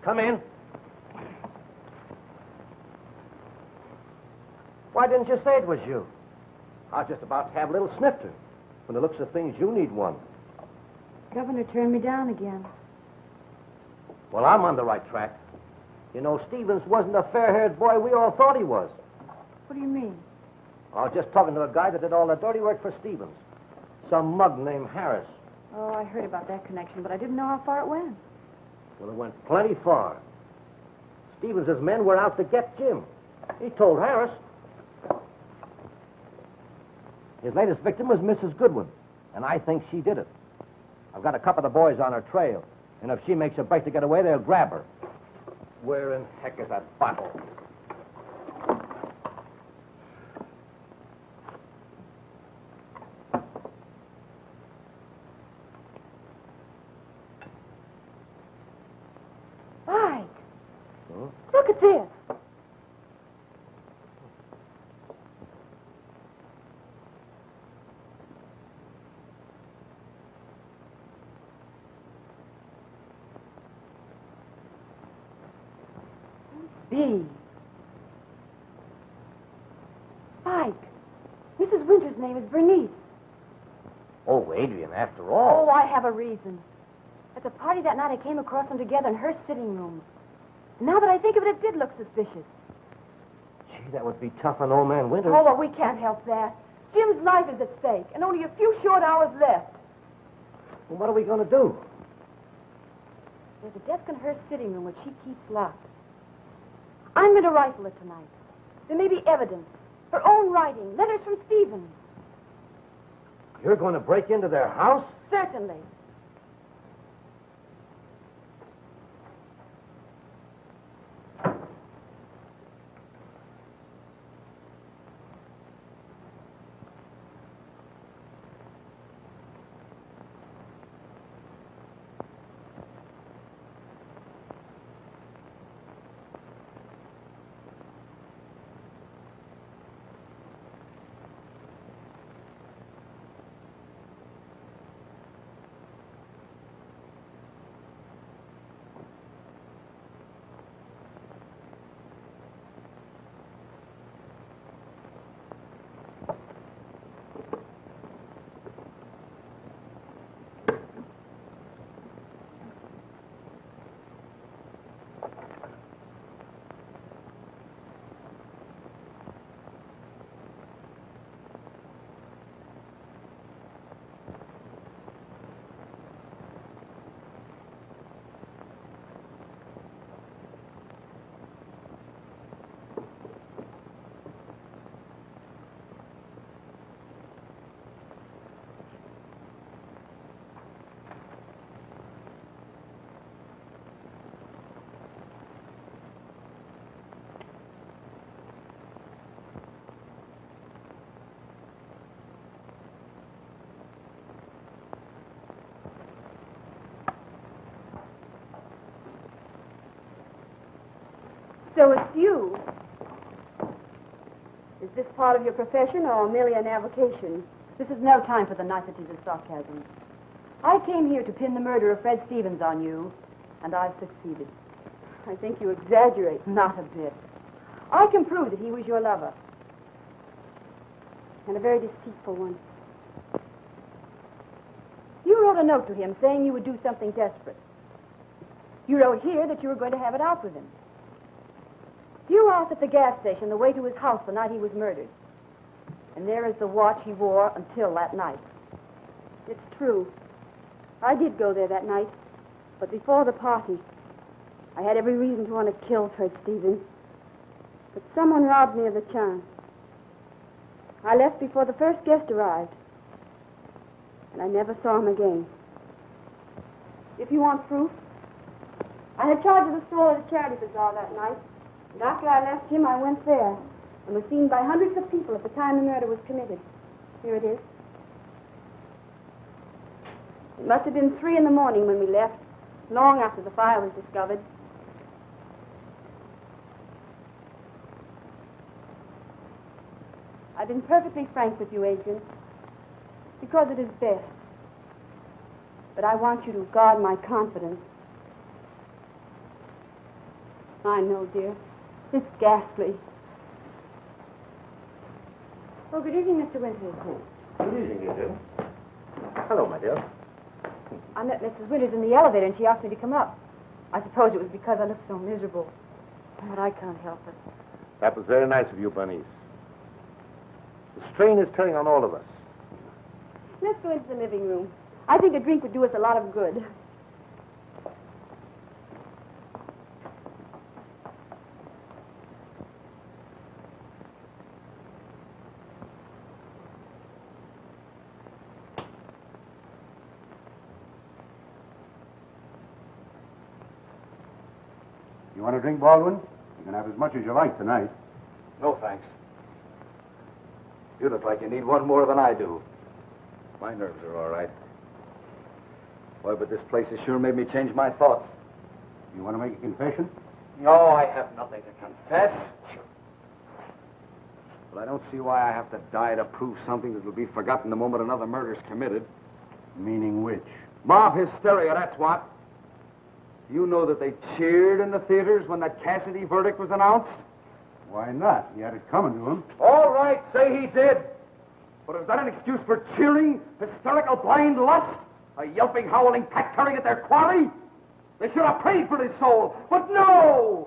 Come in. Why didn't you say it was you? I was just about to have a little snifter. From the looks of things, you need one. Governor turned me down again. Well, I'm on the right track. You know, Stevens wasn't a fair-haired boy we all thought he was. What do you mean? I was just talking to a guy that did all the dirty work for Stevens. Some mug named Harris. Oh, I heard about that connection, but I didn't know how far it went. Well, it went plenty far. Stevens' men were out to get Jim. He told Harris. His latest victim was Mrs. Goodwin, and I think she did it. I've got a couple of the boys on her trail, and if she makes a break to get away, they'll grab her. Where in heck is that bottle? Mike! Look at this. B. Mike, Mrs. Winter's name is Bernice. Oh, Adrian, after all. Oh, I have a reason. At the party that night, I came across them together in her sitting room. Now that I think of it, it did look suspicious. Gee, that would be tough on old man Winters. Oh, but we can't help that. Jim's life is at stake, and only a few short hours left. Well, what are we going to do? There's a desk in her sitting room which she keeps locked. I'm going to rifle it tonight. There may be evidence. Her own writing, letters from Stevens. You're going to break into their house? Certainly. So it's you. Is this part of your profession or merely an avocation? This is no time for the niceties of sarcasm. I came here to pin the murder of Fred Stevens on you, and I've succeeded. I think you exaggerate. Not a bit. I can prove that he was your lover. And a very deceitful one. You wrote a note to him saying you would do something desperate. You wrote here that you were going to have it out with him. You were out at the gas station the way to his house the night he was murdered. And there is the watch he wore until that night. It's true. I did go there that night. But before the party, I had every reason to want to kill Fred Stevens. But someone robbed me of the chance. I left before the first guest arrived. And I never saw him again. If you want proof, I had charge of the store at a charity bazaar that night. And after I left him, I went there and was seen by hundreds of people at the time the murder was committed. Here it is. It must have been 3 a.m. when we left, long after the fire was discovered. I've been perfectly frank with you, Adrian, because it is best. But I want you to guard my confidence. I know, dear. It's ghastly. Oh, good evening, Mr. Winters. Good evening, you two. Hello, my dear. I met Mrs. Winters in the elevator, and she asked me to come up. I suppose it was because I looked so miserable. But I can't help it. That was very nice of you, Bernice. The strain is turning on all of us. Let's go into the living room. I think a drink would do us a lot of good. You want a drink, Baldwin? You can have as much as you like tonight. No, thanks. You look like you need one more than I do. My nerves are all right. Boy, but this place has sure made me change my thoughts. You want to make a confession? No, I have nothing to confess. But I don't see why I have to die to prove something that will be forgotten the moment another murder's committed. Meaning which? Mob hysteria, that's what. You know that they cheered in the theaters when that Cassidy verdict was announced? Why not? He had it coming to him. All right, say he did. But is that an excuse for cheering, hysterical blind lust? A yelping, howling pack tearing at their quarry? They should have prayed for his soul, but no!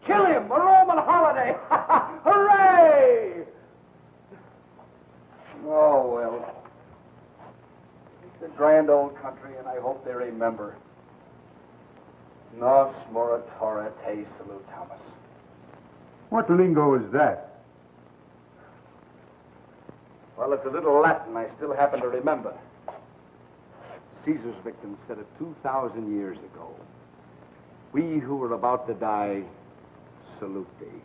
Kill him, a Roman holiday! Hooray! Oh, well. It's a grand old country, and I hope they remember. Nos moritore te salutamus. What lingo is that? Well, it's a little Latin I still happen to remember. Caesar's victims said it 2,000 years ago. We who were about to die salute thee.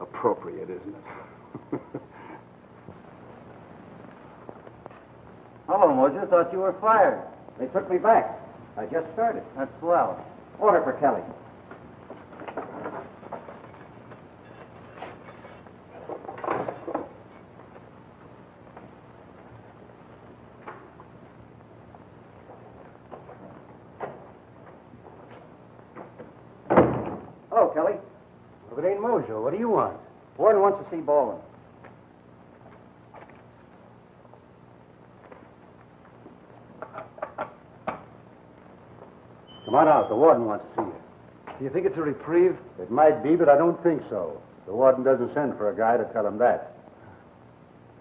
Appropriate, isn't it? Hello, Moser. Thought you were fired. They took me back. I just started. That's swell. Order for Kelly. Hello, Kelly. If it ain't Mojo, what do you want? Warden wants to see Baldwin. Come on out. The warden wants to see you. Do you think it's a reprieve? It might be, but I don't think so. The warden doesn't send for a guy to tell him that.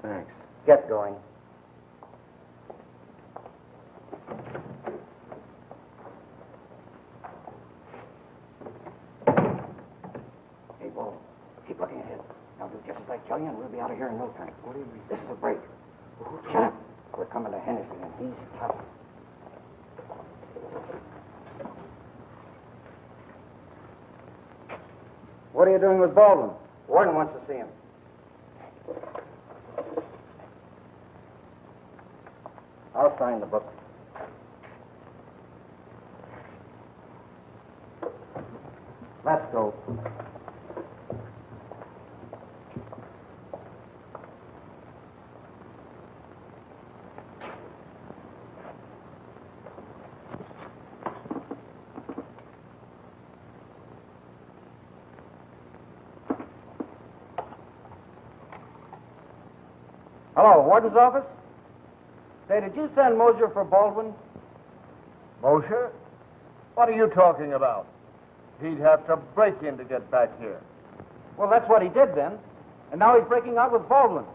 Thanks. Get going. Hey, Baldwin, keep looking ahead. Now do just as I tell you, and we'll be out of here in no time. What do you mean? This is a break. Shut up. We're coming to Hennessy, and he's tough. What are you doing with Baldwin? Warden wants to see him. I'll sign the book. Let's go. Hello, warden's office? Say, did you send Mosier for Baldwin? Mosher? What are you talking about? He'd have to break in to get back here. Well, that's what he did then. And now he's breaking out with Baldwin.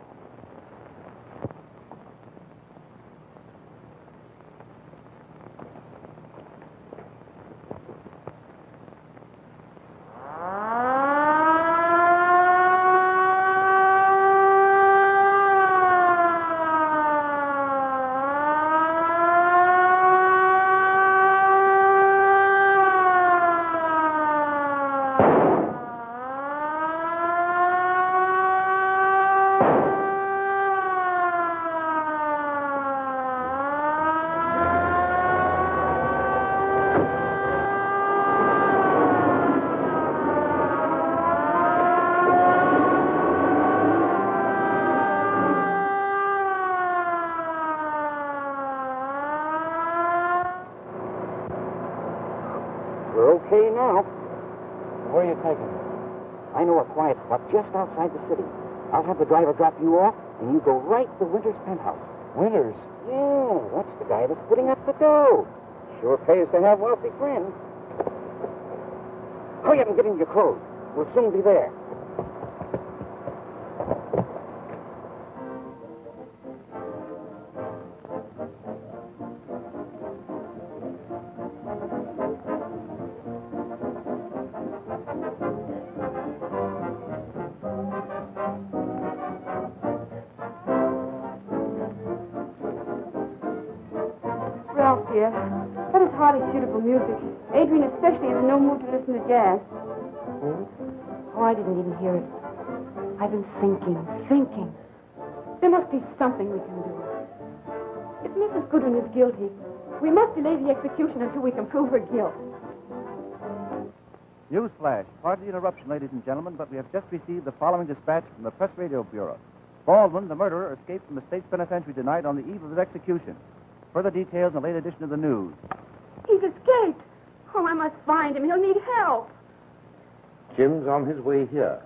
We're okay now. Where are you taking me? I know a quiet spot just outside the city. I'll have the driver drop you off, and you go right to Winter's penthouse. Winter's? Yeah, that's the guy that's putting up the dough. Sure pays to have wealthy friends. Hurry up and get into your clothes. We'll soon be there. Ralph, dear, that is hardly suitable music. Adrian especially is in no mood to listen to jazz. Oh, I didn't even hear it. I've been thinking. There must be something we can do. If Mrs. Goodwin is guilty, we must delay the execution until we can prove her guilt. Newsflash. Pardon the interruption, ladies and gentlemen, but we have just received the following dispatch from the Press Radio Bureau. Baldwin, the murderer, escaped from the State's Penitentiary tonight on the eve of his execution. Further details in the late edition of the news. He's escaped. Oh, I must find him. He'll need help. Jim's on his way here.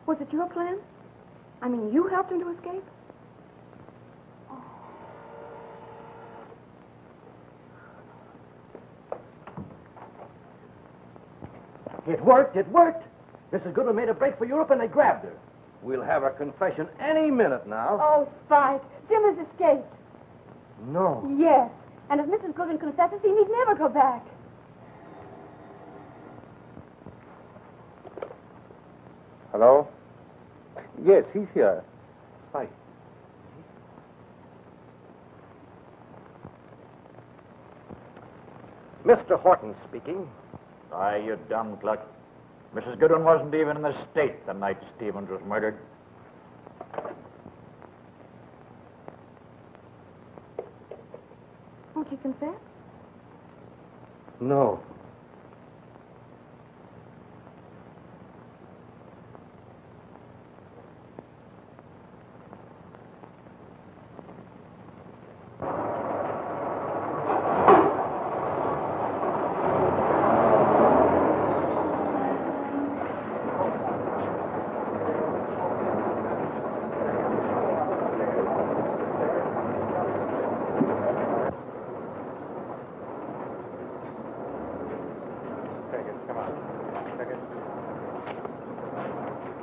Was it your plan? I mean, you helped him to escape? It worked. Mrs. Goodwin made a break for Europe, and they grabbed her. We'll have her confession any minute now. Oh, Spike, Jim has escaped. No. Yes. And if Mrs. Goodwin confesses, he need never go back. Hello? Yes, he's here. Hi. Mr. Horton speaking. Aye, you dumb cluck. Mrs. Goodwin wasn't even in the state the night Stevens was murdered. Won't you confess? No.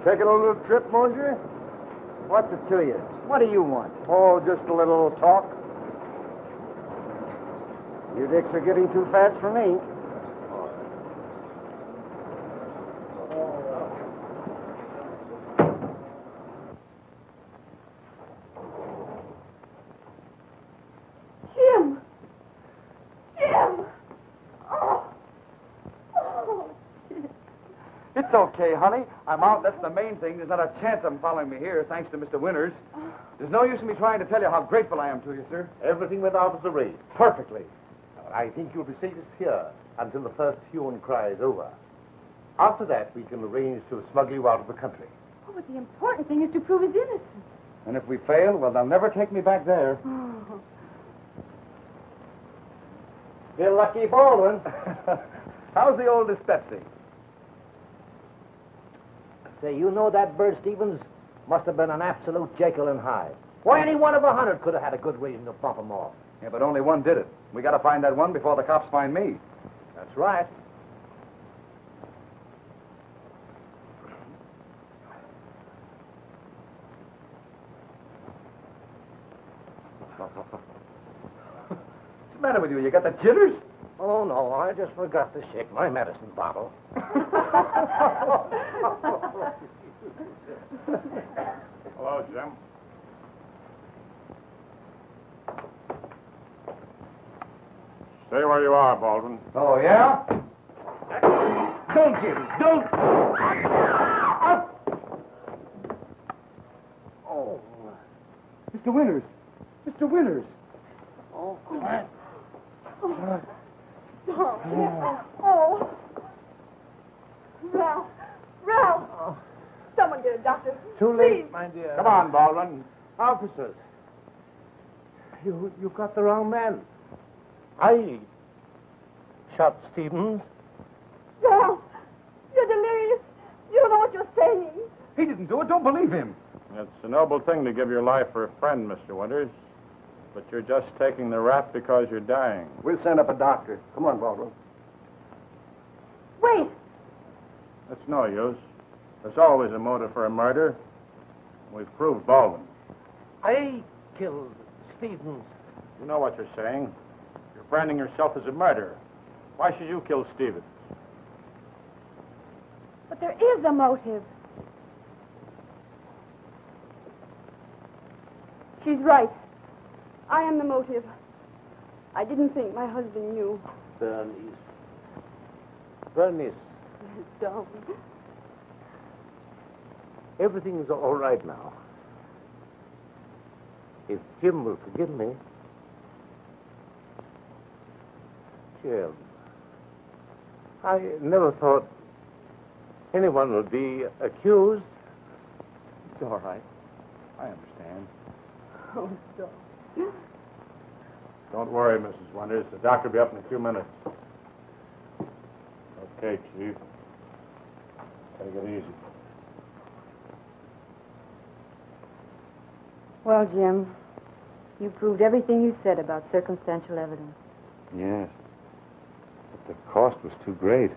Taking a little trip, Mosier? What's it to you? What do you want? Oh, just a little talk. You dicks are getting too fast for me. Jim! Jim! Oh! Oh! It's okay, honey. I'm out. That's the main thing. There's not a chance of them following me here, thanks to Mr. Winters. There's no use in me trying to tell you how grateful I am to you, sir. Everything went out as arranged. Perfectly. I think you'll be safest here until the first hue and cry is over. After that, we can arrange to smuggle you out of the country. Oh, but the important thing is to prove his innocence. And if we fail, well, they'll never take me back there. Oh. You're lucky, Baldwin. How's the old dyspepsy? Say, you know that bird, Stevens? Must have been an absolute Jekyll and Hyde. Why, any one of 100 could have had a good reason to bump him off. Yeah, but only one did it. We got to find that one before the cops find me. That's right. What's the matter with you? You got the jitters? Oh, no, I just forgot to shake my medicine bottle. Hello, Jim. Stay where you are, Baldwin. Oh, yeah? Don't, Jim, don't! Oh. Mr. Winters. Mr. Winters. Oh, oh. Ralph. Ralph. Someone get a doctor. Too late, my dear. Come on, Baldwin. Officers, you got the wrong man. I shot Stevens. Ralph, you're delirious. You don't know what you're saying. He didn't do it. Don't believe him. It's a noble thing to give your life for a friend, Mr. Winters. But you're just taking the rap because you're dying. We'll send up a doctor. Come on, Baldwin. Wait. That's no use. There's always a motive for a murder. We've proved Baldwin. I killed Stevens. You know what you're saying. You're branding yourself as a murderer. Why should you kill Stevens? But there is a motive. She's right. I am the motive. I didn't think my husband knew. Bernice. Bernice, Don't. everything's all right now. If Jim will forgive me. Jim, I never thought anyone would be accused. It's all right. I understand. Oh, don't. Don't worry, Mrs. Winters. The doctor will be up in a few minutes. Okay, Chief. Take it easy. Well, Jim, you proved everything you said about circumstantial evidence. Yes. But the cost was too great.